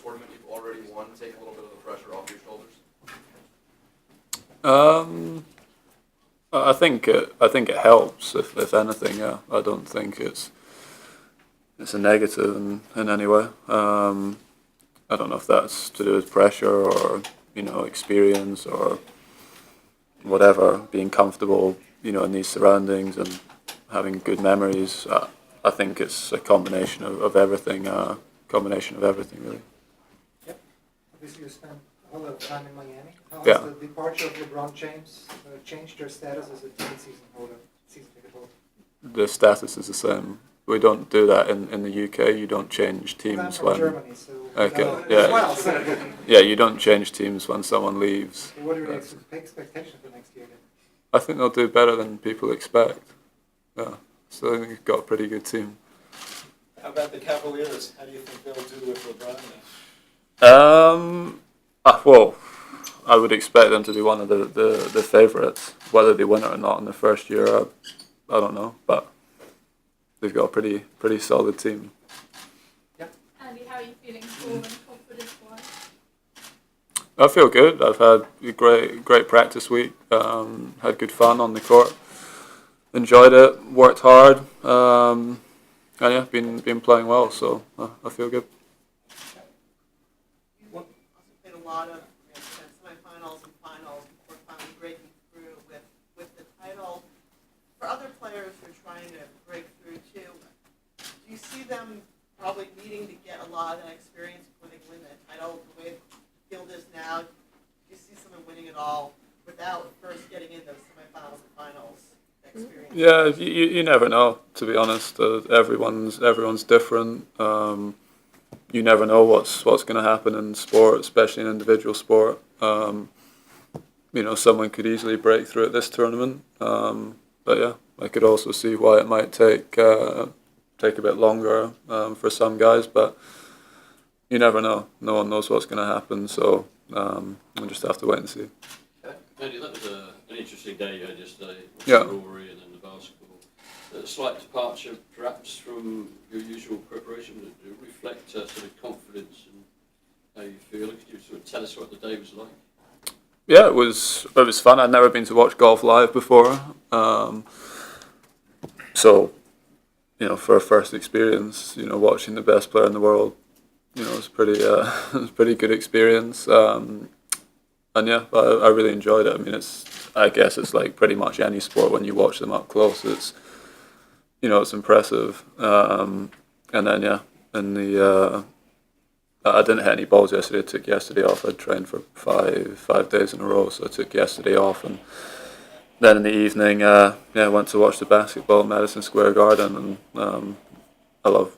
tournament you've already won take a little bit of the pressure off your shoulders? I think it helps. If anything, yeah. I don't think it's a negative in any way. I don't know if that's to do with pressure or experience or whatever. Being comfortable, in these surroundings and having good memories. I think it's a combination of everything. Combination of everything, really. Yep. Obviously, you spent a whole lot of time in Miami. How has Yeah. the departure of LeBron James changed your status as a ticket season holder, season ticket holder? The status is the same. We don't do that in the UK. You don't change Well, I'm teams from when. Germany, so Okay, as yeah. well. So Yeah, you don't change teams when someone leaves. what are your That's- expectations for next year then? I think they'll do better than people expect. Yeah, so I think we've got a pretty good team. How about the Cavaliers? How do you think they'll do with LeBron now? Well, I would expect them to be one of the favourites. Whether they win it or not in the first year, I don't know, but they've got a pretty solid team. Andy, how are you feeling form and confidence-wise? I feel good. I've had a great practice week. Had good fun on the court. Enjoyed it. Worked hard. And yeah, been playing well. So I feel good. You also played a lot of semifinals and finals before finally breaking through with the title. For other players who are trying to break through too, do you see them probably needing to get a lot of that experience before they win that title? The way the field is now, do you see someone winning it all without first getting in those semifinals and finals experience? Yeah, you never know. To be honest, everyone's different. You never know what's going to happen in sport, especially in individual sport. Someone could easily break through at this tournament. But yeah, I could also see why it might take a bit longer for some guys. But you never know. No one knows what's going to happen. So we'll just have to wait and see. Andy, that was an interesting day you had yesterday. Yeah. Rory and then the basketball. A slight departure, perhaps, from your usual preparation. To reflect sort of confidence and how you feel. Could you sort of tell us what the day was like? Yeah, it was fun. I'd never been to watch golf live before, so for a first experience, watching the best player in the world, it was pretty it was a pretty good experience. And yeah, I really enjoyed it. I mean, I guess it's like pretty much any sport when you watch them up close. It's it's impressive. And then yeah, in the I didn't hit any balls yesterday. I took yesterday off. I'd trained for five days in a row, so I took yesterday off. And then in the evening, I went to watch the basketball at Madison Square Garden. And I love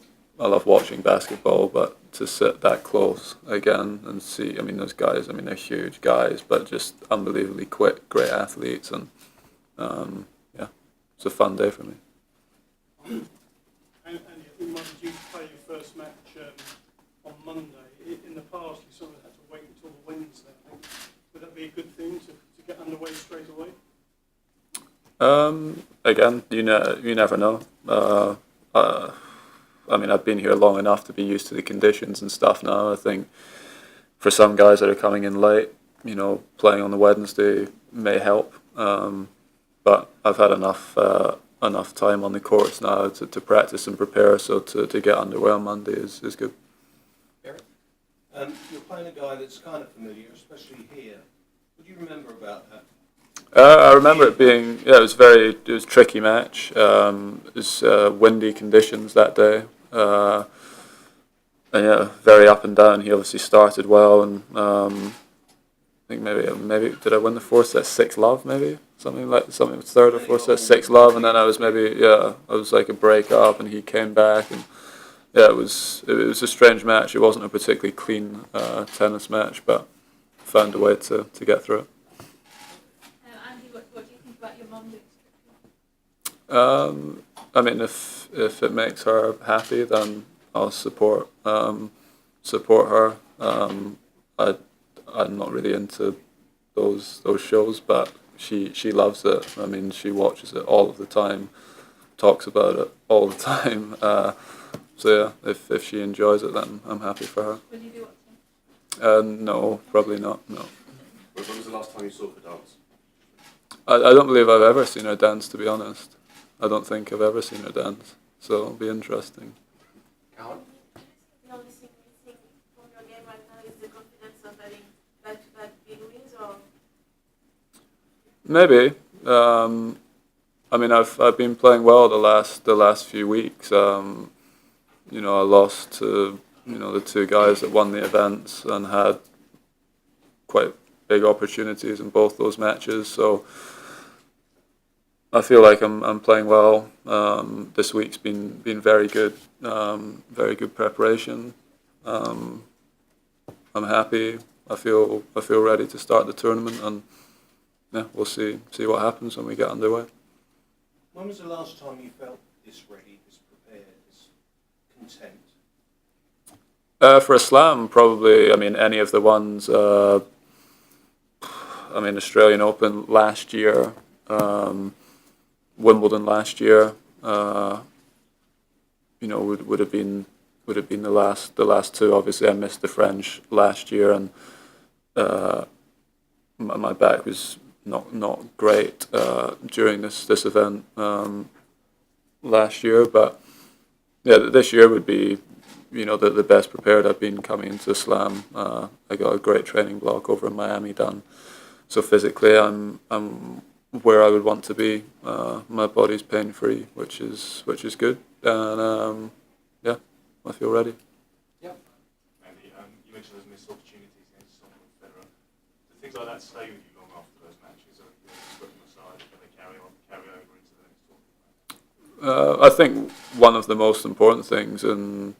watching basketball, but to sit that close again and see, I mean, those guys, I mean, they're huge guys, but just unbelievably quick, great athletes. And yeah, it's a fun day for me. And I think you might be due to play your first match on Monday. In the past, you sort of had to wait until the Wednesday. Would that be a good thing to get underway straight away? Again, you never know. I mean, I've been here long enough to be used to the conditions and stuff now. I think for some guys that are coming in late, playing on the Wednesday may help. But I've had enough time on the courts now to practice and prepare. So to get underway on Monday is good. You're playing a guy that's kind of familiar, especially here. What do you remember about that? I remember it being, it was a tricky match. It was windy conditions that day. And yeah, very up and down. He obviously started well, and I think maybe did I win the fourth set 6-love maybe? Something third or fourth set 6-love, and then I was like a break up, and he came back, and yeah, it was a strange match. It wasn't a particularly clean tennis match, but found a way to get through it. Andy, what do you think about your mum doing? I mean, if it makes her happy, then I'll support her. I'm not really into those shows, but she loves it. I mean, she watches it all of the time, talks about it all the time. So yeah, if she enjoys it, then I'm happy for her. Will you be watching? No, probably not. No, When was the last time you saw her dance? I don't believe I've ever seen her dance. To be honest, I don't think I've ever seen her dance. So it'll be interesting. Alan? The only thing missing from your game right now is the confidence of having back-to-back big wins, or Maybe. I mean, I've been playing well the last few weeks. You know, I lost to the two guys that won the events and had quite big opportunities in both those matches. So I feel like I'm playing well. This week's been very good. Very good preparation. I'm happy. I feel ready to start the tournament, and yeah, we'll see what happens when we get underway. When was the last time you felt this ready, this prepared, this content? For a slam, probably. I mean, any of the ones. I mean, Australian Open last year, Wimbledon last year. You know, would have been the last two. Obviously, I missed the French last year, and my back was not great during this event last year. But yeah, this year would be, you know, the best prepared I've been coming into Slam. I got a great training block over in Miami done, so physically I'm where I would want to be. My body's pain free, which is good, and yeah, I feel ready. Andy, you mentioned those missed opportunities against someone like Federer. Do things like that stay with you long after those matches, or you just put them aside and they carry over into the next tournament? I think one of the most important things in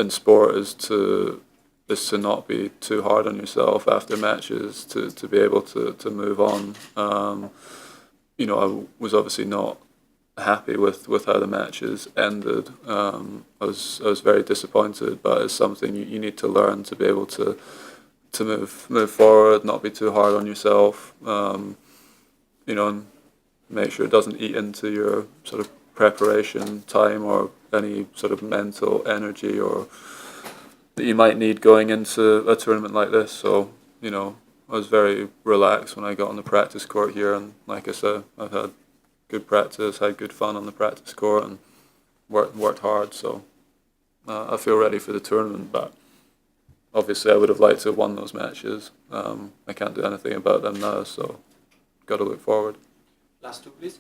sport is to not be too hard on yourself after matches, to be able to move on. You know, I was obviously not happy with how the matches ended. I was very disappointed, but it's something you need to learn to be able to move forward, not be too hard on yourself. You know, and make sure it doesn't eat into your sort of preparation time or any sort of mental energy or that you might need going into a tournament like this. So, you know, I was very relaxed when I got on the practice court here, and like I said, I've had good practice, had good fun on the practice court, and worked hard. So I feel ready for the tournament, but obviously I would have liked to have won those matches. I can't do anything about them now, so got to look forward. Last two, please.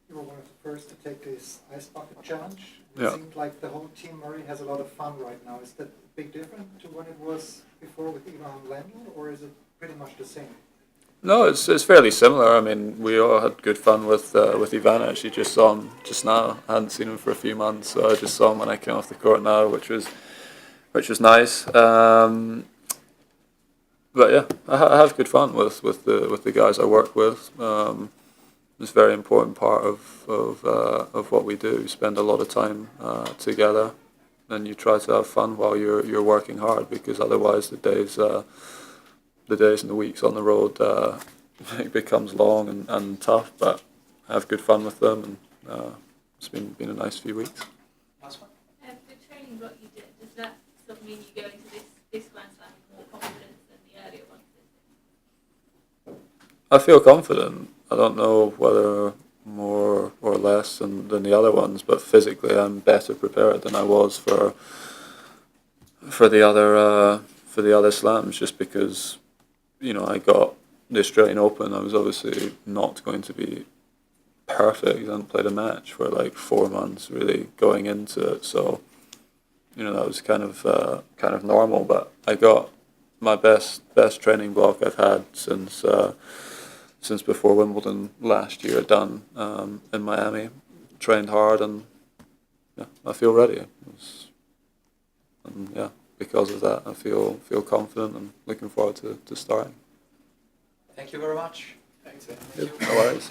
You were one of the first to take this Ice Bucket Challenge. It Yeah. seemed like the whole team Murray has a lot of fun right now. Is that a big difference to when it was before with Ivan Lendl, or is it pretty much the same? No, it's fairly similar. I mean, we all had good fun with Ivan. I actually just saw him just now. I hadn't seen him for a few months, so I just saw him when I came off the court now, which was nice. But yeah, I have good fun with the guys I work with. It's a very important part of what we do. We spend a lot of time together, and you try to have fun while you're working hard, because otherwise the days and the weeks on the road it becomes long and tough. But I have good fun with them, and it's been a nice few weeks. Last one. The training block you did, does that sort of mean you go into this Grand Slam with more confidence than the earlier ones? I feel confident. I don't know whether more or less than the other ones, but physically I'm better prepared than I was for the other slams, just because, you know, I got the Australian Open. I was obviously not going to be perfect. I hadn't played a match for like 4 months really going into it, so you know that was kind of normal. But I got my best training block I've had since before Wimbledon last year done in Miami. Trained hard, and yeah, I feel ready. And yeah, because of that, I feel confident and looking forward to starting. Thank you very much. Thanks. No worries.